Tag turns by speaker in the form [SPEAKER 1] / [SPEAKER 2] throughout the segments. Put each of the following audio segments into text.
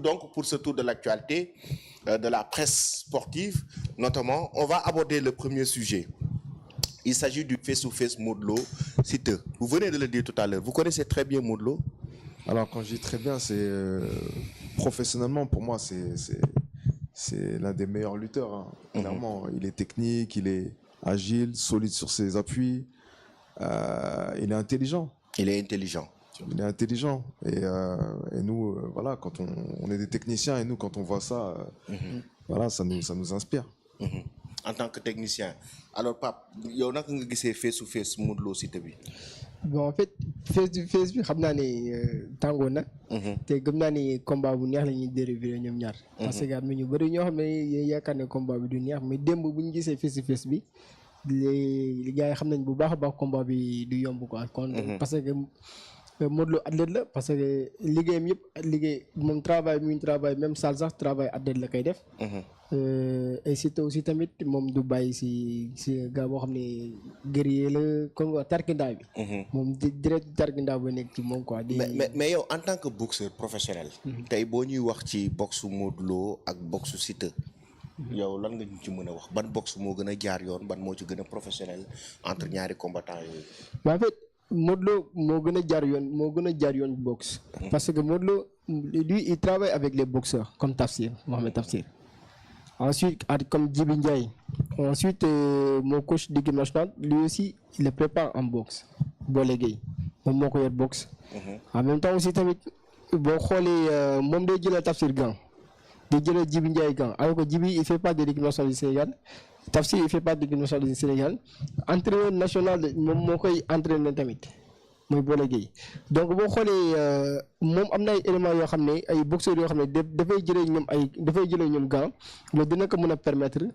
[SPEAKER 1] donc pour ce tour de l'actualité de la presse sportive, notamment. On va aborder le premier sujet. Il s'agit du face-to-face Modou Lo Siteu. Vous venez de le dire tout à l'heure. Vous connaissez très bien Modou Lo?
[SPEAKER 2] Alors quand je dis très bien, c'est professionnellement pour moi c'est l'un des meilleurs lutteurs. Hein. Clairement, il est technique, il est agile, solide sur ses appuis. Il est intelligent.
[SPEAKER 1] Il est intelligent.
[SPEAKER 2] Il est intelligent. Et nous, voilà, quand on est des techniciens et nous, quand on voit ça, voilà, ça nous inspire.
[SPEAKER 1] En tant que technicien. Alors, Pape, yow naka nga gisee face-to-face Modou Lo Siteu bi?
[SPEAKER 3] Bon, en fait face bi xam naa ne tàngoon na. te gëm naa ni combat bu neex la ñuy dérivé ñoom ñaar. parce que am na ñu bëri ñoo xam ne yaakaar ne combat bi du neex mais démb bu ñu gisee face-to-face bi li gars yi xam nañ bu baax a baax combat bi du yomb quoi. kon parce que Modou Lo athlète la parce que liggéeyam yëpp liggéey moom travail muy travail même salle sax travail athlète la koy def. et Siteu aussi tamit moom du bàyyi si gars boo xam ne guerrier la commeว่าtarkindaa bi. moom direct tarkindaa bu nekk ci moom quoi.
[SPEAKER 1] mais yow en tant que boxeur professionnel. tey boo ñuy wax ci boxu Modou Lo ak boxu Siteu. yow lan nga ñu ci mën a wax ban box moo gën a jaar yoon ban moo ci gën a professionnel entre ñaari combattants yooyu.
[SPEAKER 3] en fait Modou Lo moo gën a jaar yoon boxe. parce que Modou Lo lui il travaille avec les boxeurs comme Tafsir Mohamed Tafsir. Ensuite, comme Djibi Ndiaye. Ensuite, mon coach d'équipe nationale, lui aussi, il le prépare en boxe. Bolé Gueye. Mon coach boxe. En même temps aussi, tamit, bon, mon de Djila Tafsir Gang. De Djila Djibi Ndiaye Gang. Alors que Djibi, il fait pas de l'équipe nationale du Sénégal. Tafsir, il fait pas de l'équipe nationale du Sénégal. Entraîneur national, mon coach entraîneur tamit. mooy Bolé Gueye donc boo xoolee moom am na ay éléments yoo xam ne ay boxeurs yoo xam ne dafay jëlee ñoom gant loolu dina ko mën a permettre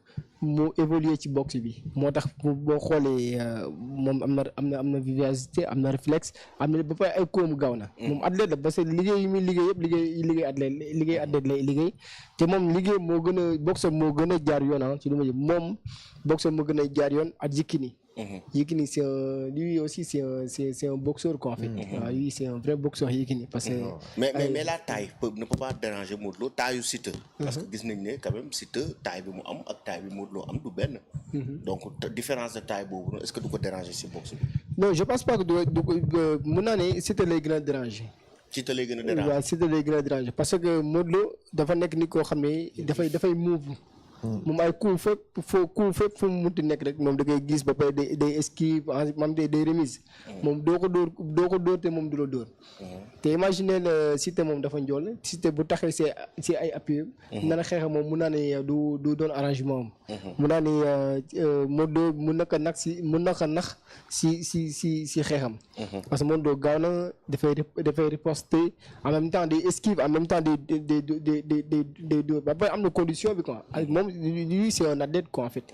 [SPEAKER 3] mu évoluer ci boxe bi moo tax boo xoolee moom am na vivacité am na réflexe am na ba pare ay kóomu gaaw na. moom athlète la parce que liggéey yi muy liggéey yëpp liggéey athlète lay liggéey te moom liggéey moo gën a boxeur moo gën a jaar yoon ah ci lu ma jëm moom boxeur moo gën a jaar yoon ak Yékini. Yékini lui aussi c'est un boxeur quoi en fait. Lui c'est un vrai boxeur Yékini parce que.
[SPEAKER 1] mais la taille ne peut pas déranger Modou Lo taayu Siteu. parce que gis nañ ne quand même Siteu taille bi mu am ak taille bi Modou Lo am du benn. donc différence de taille boobu est-ce que du ko déranger si boxe bi.
[SPEAKER 3] non je pense pas que mun naa ne Siteu lay gën a déranger.
[SPEAKER 1] Siteu lay gën a déranger
[SPEAKER 3] waaw Siteu lay gën a déranger parce que Modou Lo dafa nekk nit koo xam ne dafay move. moom ay coup fépp fu mu munti nekk rek moom da koy gis ba pare day esquive maanaam day remise. moom doo ko dóor te moom du la dóor. te imaginer Siteu moom dafa njool Siteu bu taxee si ay appui nana xeexa moom mun naa ne du doon arrangement am. mun naa ne Modou Lo mun na ko nax si xeexam. parce que Modou Lo gaaw na dafay riposter en même temps day esquive en même temps day dóor ba pare am na condition bi quoi moom lui c'est un athlète quoi en fait.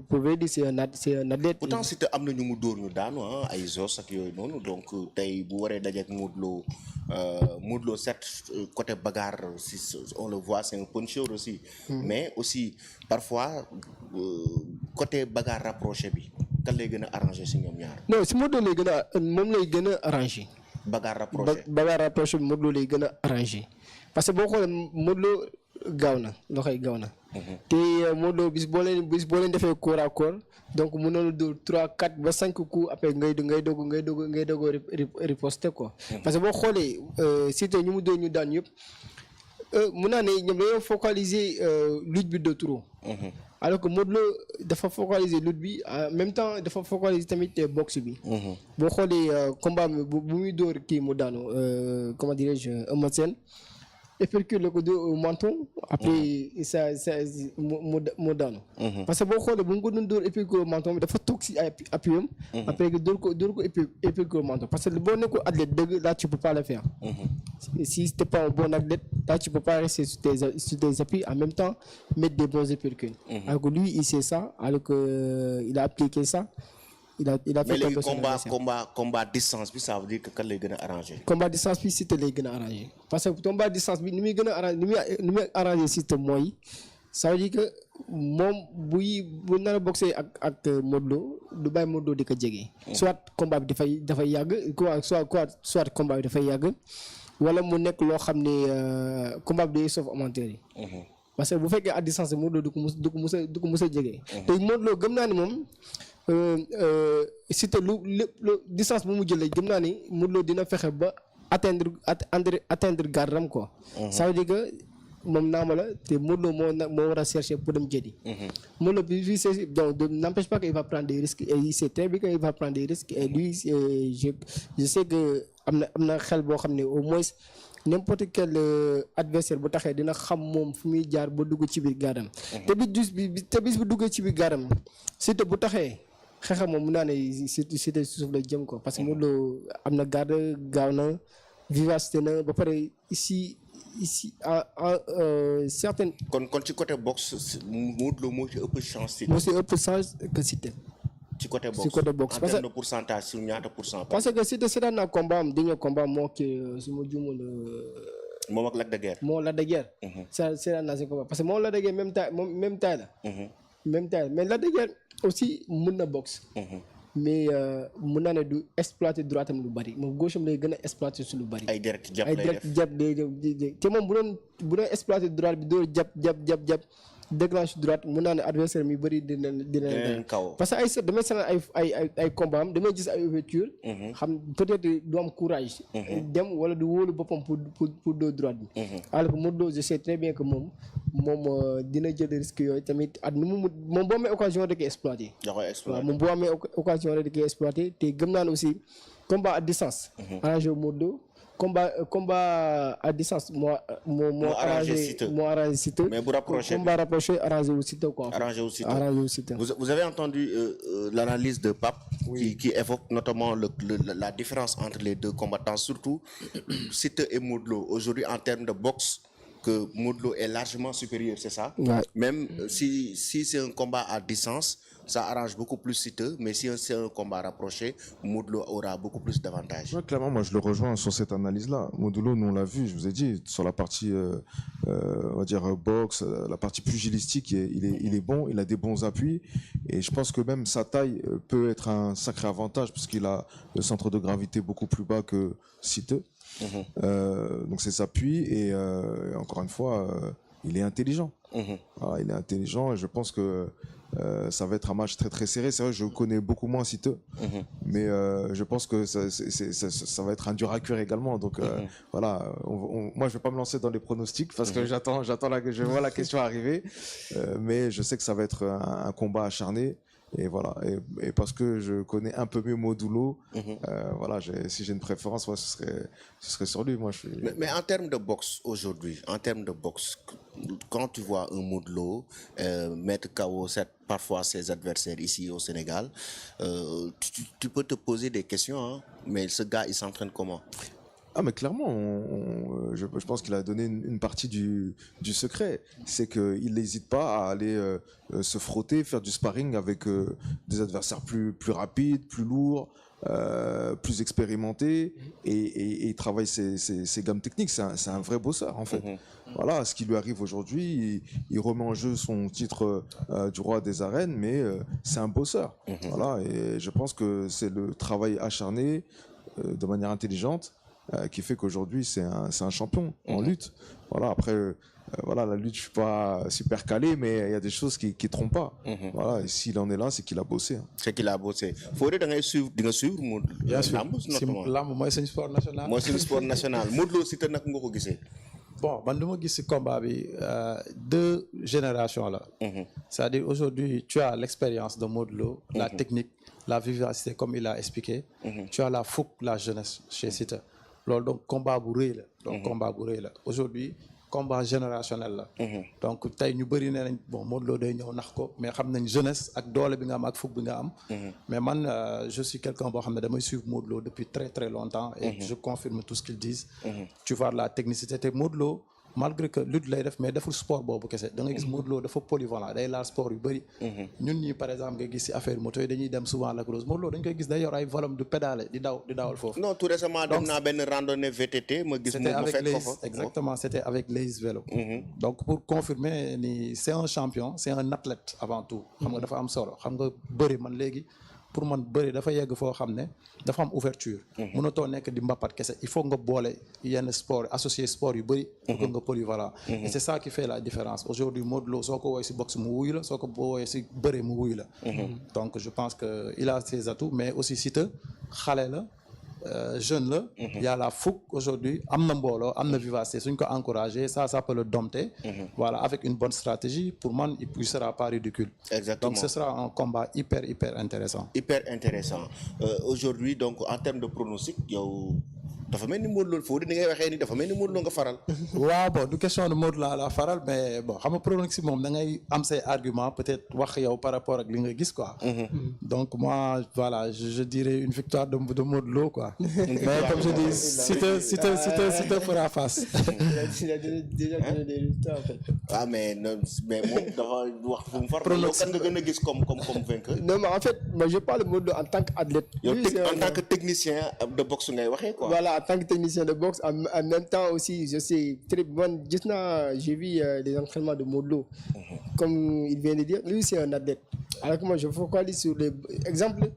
[SPEAKER 3] pour vrai dire c'est un athlète.
[SPEAKER 1] pourtant Siteu am na ñu mu dóor ñu daanu ay Zos ak yooyu noonu donc tey bu waree dajeek Modou Lo certes côté bagarre si on le voit c'est un puncheur aussi. mais aussi parfois côté bagarre rapproché bi kan lay gën a arrangé si ñoom ñaar.
[SPEAKER 3] non si Modou Lo lay gën a arrangé.
[SPEAKER 1] bagarre
[SPEAKER 3] rapproché bi Modou Lo lay gën a arrangé parce que boo xoolee Modou Lo gaaw na loxoy gaaw na. te Modou Lo bis boo leen defee corps à corps donc mun na la dóor 3 4 ba 5 coups après ngay doog riposter quoi. parce que boo xoolee Siteu ñu mu doon ñu daan yëpp mun naa ne ñoom dañoo focaliser lutte bi de trop. alors que Modou Lo dafa focaliser lutte bi en même temps dafa focaliser tamit boxe bi. boo xoolee combat bi bu muy dóor kii mu daanu comment dirais-je Eumeu Sène épercule la ko au menton après ça mu daanu. parce que boo xoolee bu mu ko doon dóor épercule au menton bi dafa toog si ay appui am. après que dóor ko épercule au menton parce que boo nekkul athlète dëgg là tu peux pas le faire. si t'es pas un bon athlète là tu peux pas rester sur tes appuis en même temps mettre des bons épercules. alors que lui il sait ça alors que il a appliqué ça. il a fait
[SPEAKER 1] mais léegi combat distance bi ça veut dire que kan lay gën a arrangé.
[SPEAKER 3] combat distance bi Siteu lay gën a arrangé parce que combat distance bi ni muy gën a arrangé ni muy arrangé Siteu mooy ça veut dire que moom bu nar a boxé ak Modou Lo du bàyyi Modou Lo di ko jege. soit combat bi dafay yàgg soit combat bi dafay yàgg wala mu nekk loo xam ne combat bi day sauve amateur yi. parce que bu fekkee à distance Modou Lo du ko mus a jege. te Modou Lo gëm naa ni moom Siteu lu distance bu mu jëlee gëm naa ni Modou Lo dina fexe ba atteindre gardam quoi. ça veut dire que moom naama la te Modou Lo moo war a chercher pour dem jëli. Modou Lo bi c'est donc n'empêche pas qu'il va prendre des risques et il sait très bien qu'il va prendre des risques et lui je sais que am na xel boo xam ne au moins n'importe quel adversaire bu taxee dina xam moom fu muy jaar ba dugg ci biir gardam. te bis bu duggee ci biir gardam Siteu bu taxee xeexam moom mun naa ne Siteu suuf la jëm ko parce que Modou Lo am na garde gaaw na vivacité na ba pare ici certaines.
[SPEAKER 1] kon ci côté boxe Modou Lo moo ci ëpp chance.
[SPEAKER 3] moo ci ëpp chance que Siteu.
[SPEAKER 1] ci côté boxe
[SPEAKER 3] en
[SPEAKER 1] termes de pourcentage sur ñaata pourcent.
[SPEAKER 3] parce que Siteu seetaan naa combat am dernier combat moo kii su ma juumul.
[SPEAKER 1] moom ak Lac de Guiers.
[SPEAKER 3] moo Lac de Guiers. seetaan naa si combat parce que moom Lac de Guiers même taille la. même taille mais Lac de Guiers aussi mën na boxe. mais mun naa ne du exploiter droite am lu bari moom gauche am lay gën a exploiter su lu bari.
[SPEAKER 1] ay direct jàpp lay def
[SPEAKER 3] te moom bu doon exploiter droite bi doo jàpp déclenche droite mun naa ne adversaire mi bëri dina
[SPEAKER 1] kaw
[SPEAKER 3] parce que damay seetaan ay combat am damay gis ay ouverture xam peut-être du am courage dem wala du wóolu boppam pour doo droite bi alors que Modou Lo je sais très bien que moom dina jël risque yooyu tamit at nu mu moom boo amee occasion da koy exploiter waaw moom boo amee occasion da koy exploiter te gëm naa ne aussi combat à distance arrangé wu Modou Lo combat à distance moo arrangé Siteu
[SPEAKER 1] mais bu rapproché
[SPEAKER 3] combat rapproché arrangé wu Siteu quoi.
[SPEAKER 1] arrangé wu Siteu. Vous avez entendu l'analyse de Pape qui évoque notamment la différence entre les deux combattants, surtout Siteu et Modou Lo aujourd'hui en termes de boxe, que Modou Lo est largement supérieur, c'est ça?
[SPEAKER 3] Ouais.
[SPEAKER 1] Même si c'est un combat à distance, ça arrange beaucoup plus Siteu, mais si c'est un combat rapproché, Modou Lo aura beaucoup plus d'avantages.
[SPEAKER 2] Ouais, clairement, moi je le rejoins sur cette analyse-là. Modou Lo, nous on l'a vu, je vous ai dit, sur la partie, on va dire boxe, la partie pugilistique, il est bon, il a des bons appuis, et je pense que même sa taille peut être un sacré avantage, parce qu'il a le centre de gravité beaucoup plus bas que Siteu. Donc c'est sa appui, et encore une fois, il est intelligent. Voilà, il est intelligent, et je pense que ça va être un match très très serré. C'est vrai que je connais beaucoup moins Siteu, mais je pense que ça va être un dur à cuire également. Donc voilà, moi je vais pas me lancer dans les pronostics parce que je vois la question arriver, mais je sais que ça va être un combat acharné. Et voilà, et parce que je connais un peu mieux Modou Lo, voilà, si j'ai une préférence, ouais, ce serait sur lui. Moi,
[SPEAKER 1] mais en termes de boxe aujourd'hui, quand tu vois un Modou Lo mettre KO parfois ses adversaires ici au Sénégal, tu peux te poser des questions, hein, mais ce gars, il s'entraîne comment?
[SPEAKER 2] Ah mais clairement, je pense qu'il a donné une partie du secret. C'est qu'il n'hésite pas à aller se frotter, faire du sparring avec des adversaires plus rapides, plus lourds, plus expérimentés, et il travaille ses gammes techniques. C'est un vrai bosseur en fait. Voilà, ce qui lui arrive aujourd'hui, il remet en jeu son titre du roi des arènes, mais c'est un bosseur. Voilà, et je pense que c'est le travail acharné de manière intelligente qui fait qu'aujourd'hui c'est un champion en lutte. Voilà, après voilà, la lutte je suis pas super calé, mais il y a des choses qui trompent pas. Voilà, et s'il en est là, c'est qu'il a bossé.
[SPEAKER 1] C'est qu'il a bossé. Faudrait da ngay suivre
[SPEAKER 4] bien sûr lamb mooy suñu sport national.
[SPEAKER 1] mooy suñu sport national. Modou Lo Siteu nag nga ko gisee.
[SPEAKER 4] Bon, man lu ma gis ci combat bi deux générations là. C'est-à-dire aujourd'hui tu as l'expérience de Modou Lo, la technique, la vivacité comme il a expliqué. Tu as la fougue, la jeunesse chez Siteu. loolu donc combat bu rëy la. Aujourd'hui combat générationnel la. Donc tey ñu bëri nee nañ bon Modou Lo day ñëw nax ko, mais xam nañ jeunesse ak doole bi nga am ak fougue bi nga am. Mais man je suis quelqu'un boo xam ne damay suivre Modou Lo depuis très très longtemps, et je confirme tout ce qu'ils disent. Tu vois la technicité te Modou Lo malgré que lutte lay def mais deful sport boobu kese da nga gis Modou Lo dafa polyvalent, day laal sport yu bëri. ñun ñi par exemple nga gis ci affaire moto yi dañuy dem souvent la grosse Modou Lo dañ koy gis day yor ay volum du pédale di dawal foofu.
[SPEAKER 1] Non, tout récemment dem naa benn randonnée VTT ma gis mu fekk ko fa.
[SPEAKER 4] Exactement, c'était avec Lays Vélo. Donc pour confirmer ni c'est un champion, c'est un athlète avant tout. Xam nga dafa am solo, xam nga bëri man léegi pour man bëri dafa yegg foo xam ne dafa am ouverture mënatoo nekk di mbapat kese il faut nga boole yenn sport associé sport yu bëri pour que nga polyvalent et c'est ça qui fait la différence aujourd'hui Modou Lo soo ko woowee si boxe mu wuyu la soo ko woowee si bëri mu wuyu la donc je pense que il a ses atouts mais aussi Siteu xale la jeune là, il y a la fougue aujourd'hui, amna mbolo, amna vivacité, si on peut encourager, ça peut le dompter. Voilà, avec une bonne stratégie, pour moi, il ne sera pas ridicule.
[SPEAKER 1] Exactement.
[SPEAKER 4] Donc ce sera un combat hyper intéressant.
[SPEAKER 1] Hyper intéressant. Aujourd'hui, donc en termes de pronostic, dafa mel ni Modou Lo foo di ngay waxee ni dafa mel ni Modou Lo nga faral.
[SPEAKER 4] waaw bon du question de Modou Lo la faral mais bon xam nga pronostic moom da ngay am say argument peut-être wax yow par rapport ak li nga gis quoi. Donc moi voilà je dirais une victoire de Modou Lo quoi. Mais comme je dis Siteu fera face.
[SPEAKER 3] Il a déjà donné des résultats en fait.
[SPEAKER 1] Ah mais moom dafa wax fu mu far. Pronostic kan nga gën a gis comme vainqueur.
[SPEAKER 3] Non mais en fait moi je parle de Modou Lo en tant qu'athlète.
[SPEAKER 1] En tant que technicien de boxe ngay waxee quoi.
[SPEAKER 3] Voilà, en tant que technicien de boxe, en même temps aussi, je sais très bon. J'ai vu les entraînements de Modou Lo. Comme il vient de dire, lui c'est un athlète. Alors que moi je focalise sur les exemples.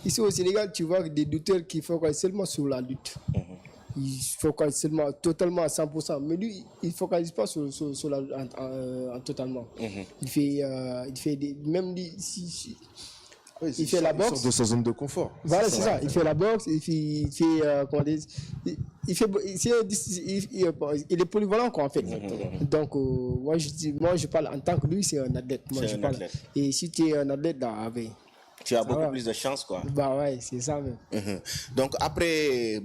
[SPEAKER 3] Ici au Sénégal, tu vois des lutteurs qui focalisent seulement sur la lutte. Il focalise seulement totalement à 100%. Mais lui, il ne focalise pas sur la lutte totalement. Il fait des, même il fait la boxe.
[SPEAKER 2] Il sort de sa zone de confort.
[SPEAKER 3] Voilà, c'est ça. Il fait la boxe, il fait comment dire, il est polyvalent quoi en fait. Donc moi je parle en tant que lui, c'est un athlète. Moi je parle. Et si tu es un athlète, là,
[SPEAKER 1] tu as beaucoup plus de chance quoi.
[SPEAKER 3] Bah ouais, c'est ça même.
[SPEAKER 1] Donc après